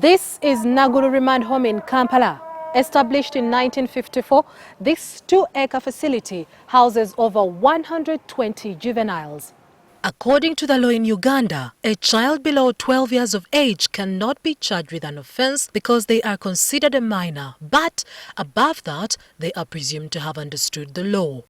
This is Inaugural Remand Home in Kampala. Established in 1954, this 2-acre facility houses over 120 juveniles. According to the law in Uganda, a child below 12 years of age cannot be charged with an offence because they are considered a minor, but above that, they are presumed to have understood the law.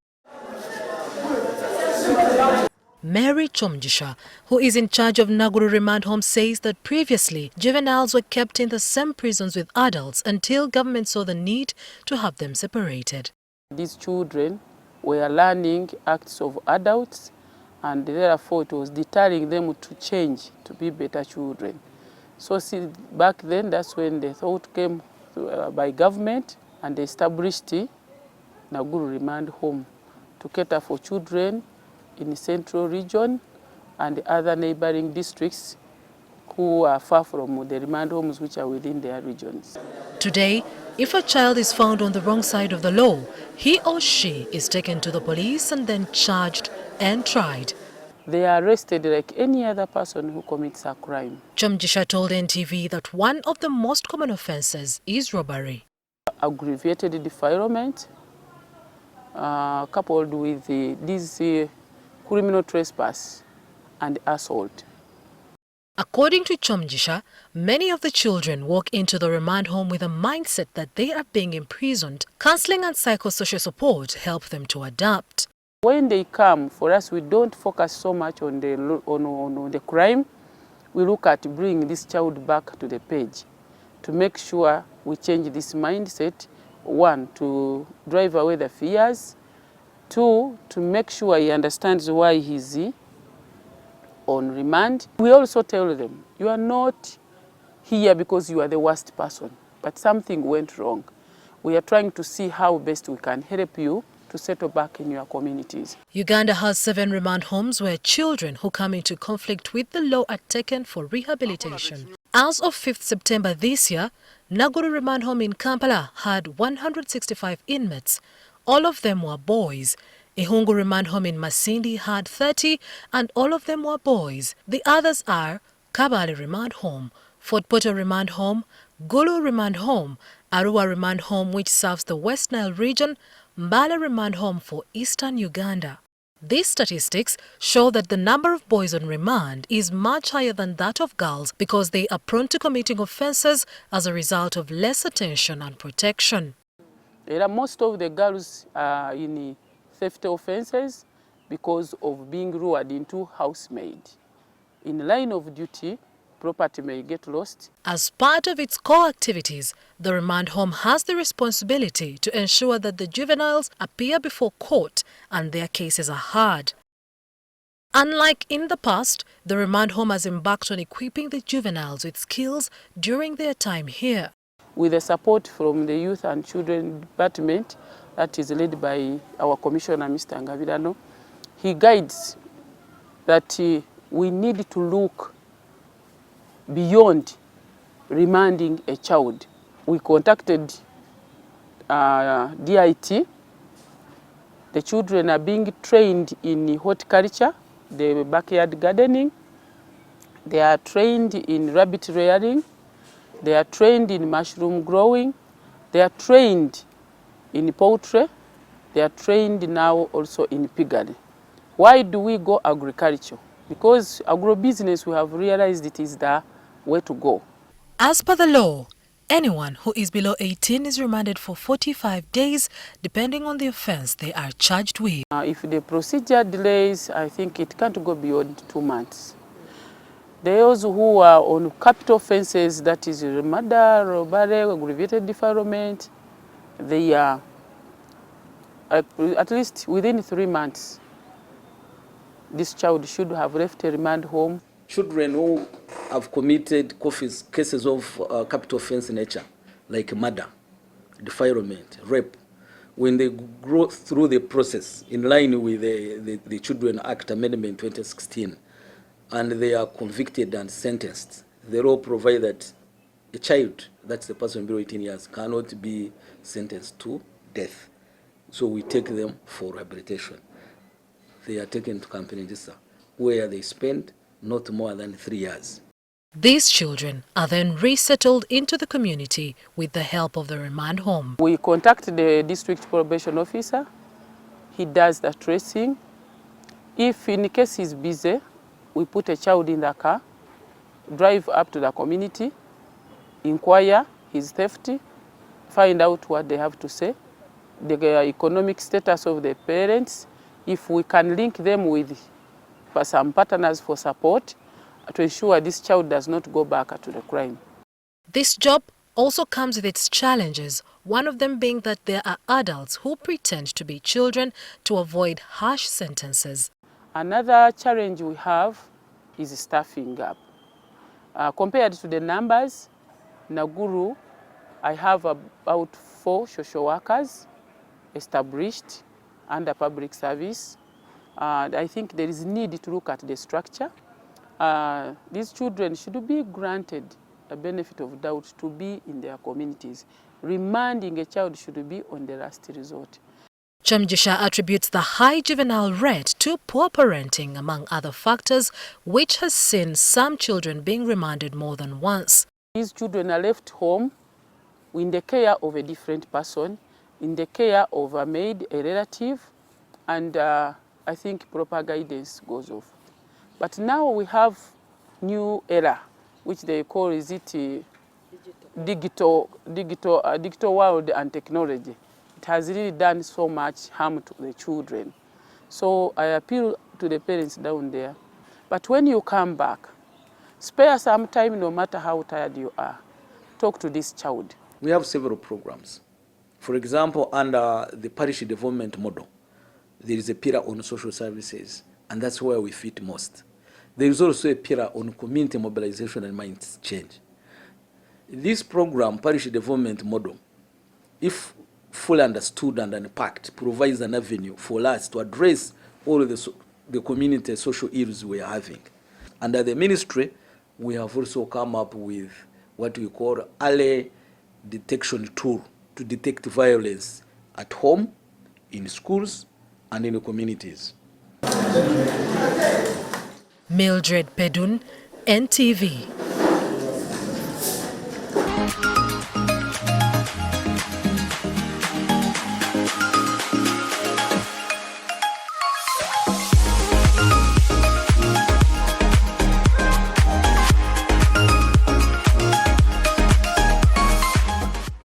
Mary Chomjisha, who is in charge of Naguru Remand Home, says that previously juveniles were kept in the same prisons with adults until government saw the need to have them separated. These children were learning acts of adults, and therefore it was deterring them to change to be better children. So see, back then, that's when the thought came by government, and they established Naguru Remand Home to cater for children in the central region and the other neighboring districts who are far from the remand homes which are within their regions. Today, if a child is found on the wrong side of the law, he or she is taken to the police and then charged and tried. They are arrested like any other person who commits a crime. Chomjisha told NTV that one of the most common offences is robbery. Aggravated defilement, coupled with these criminal trespass and assault. According to Chomjisha, many of the children walk into the remand home with a mindset that they are being imprisoned. Counseling and psychosocial support help them to adapt. When they come, for us, we don't focus so much on the crime. We look at bringing this child back to the page to make sure we change this mindset. One, to drive away the fears. Two, to make sure he understands why he's on remand. We also tell them, you are not here because you are the worst person, but something went wrong. We are trying to see how best we can help you to settle back in your communities. Uganda has 7 remand homes where children who come into conflict with the law are taken for rehabilitation. As of 5th September this year, Naguru Remand Home in Kampala had 165 inmates. All of them were boys. Ihungu Remand Home in Masindi had 30 and all of them were boys. The others are Kabale Remand Home, Fort Portal Remand Home, Gulu Remand Home, Arua Remand Home which serves the West Nile region, Mbale Remand Home for Eastern Uganda. These statistics show that the number of boys on remand is much higher than that of girls because they are prone to committing offences as a result of less attention and protection. Most of the girls are in theft offences because of being lured into housemaid. In line of duty, property may get lost. As part of its core activities, the remand home has the responsibility to ensure that the juveniles appear before court and their cases are heard. Unlike in the past, the remand home has embarked on equipping the juveniles with skills during their time here. With the support from the Youth and Children Department, that is led by our Commissioner, Mr. Ngavirano, he guides that we need to look beyond remanding a child. We contacted DIT. The children are being trained in horticulture, the backyard gardening. They are trained in rabbit rearing. They are trained in mushroom growing. They are trained in poultry. They are trained now also in piggery. Why do we go agriculture? Because agribusiness, we have realized it is the way to go. As per the law, anyone who is below 18 is remanded for 45 days, depending on the offence they are charged with. If the procedure delays, I think it can't go beyond 2 months. Those who are on capital offences, that is murder, robbery, aggravated defilement, they are at least within 3 months. This child should have left a remand home. Children who have committed cases of capital offense nature, like murder, defilement, rape, when they go through the process in line with the Children Act Amendment 2016, and they are convicted and sentenced, the law provides that a child, that's the person below 18 years, cannot be sentenced to death. So we take them for rehabilitation. They are taken to Kampiringisa, where they spend not more than 3 years. These children are then resettled into the community with the help of the remand home. We contact the district probation officer. He does the tracing. If in case he's busy, we put a child in the car, drive up to the community, inquire his theft, find out what they have to say, the economic status of the parents, if we can link them with some partners for support to ensure this child does not go back to the crime. This job also comes with its challenges, one of them being that there are adults who pretend to be children to avoid harsh sentences. Another challenge we have is staffing up. Compared to the numbers, Naguru, I have about 4 social workers established under public service. I think there is need to look at the structure. These children should be granted a benefit of doubt to be in their communities. Remanding a child should be on the last resort. Chamjisha attributes the high juvenile rate to poor parenting, among other factors, which has seen some children being remanded more than once. These children are left home in the care of a different person, in the care of a maid, a relative, and I think proper guidance goes off. But now we have new era, which they call digital world and technology. It has really done so much harm to the children. So I appeal to the parents down there. But when you come back, spare some time, no matter how tired you are. Talk to this child. We have several programs. For example, under the parish development model, there is a pillar on social services, and that's where we fit most. There is also a pillar on community mobilization and mind change. This program, parish development model, if fully understood and unpacked, provides an avenue for us to address all of the community social ills we are having. Under the ministry, we have also come up with what we call early detection tool to detect violence at home, in schools, and in the communities. MILDRED PEDUN, NTV.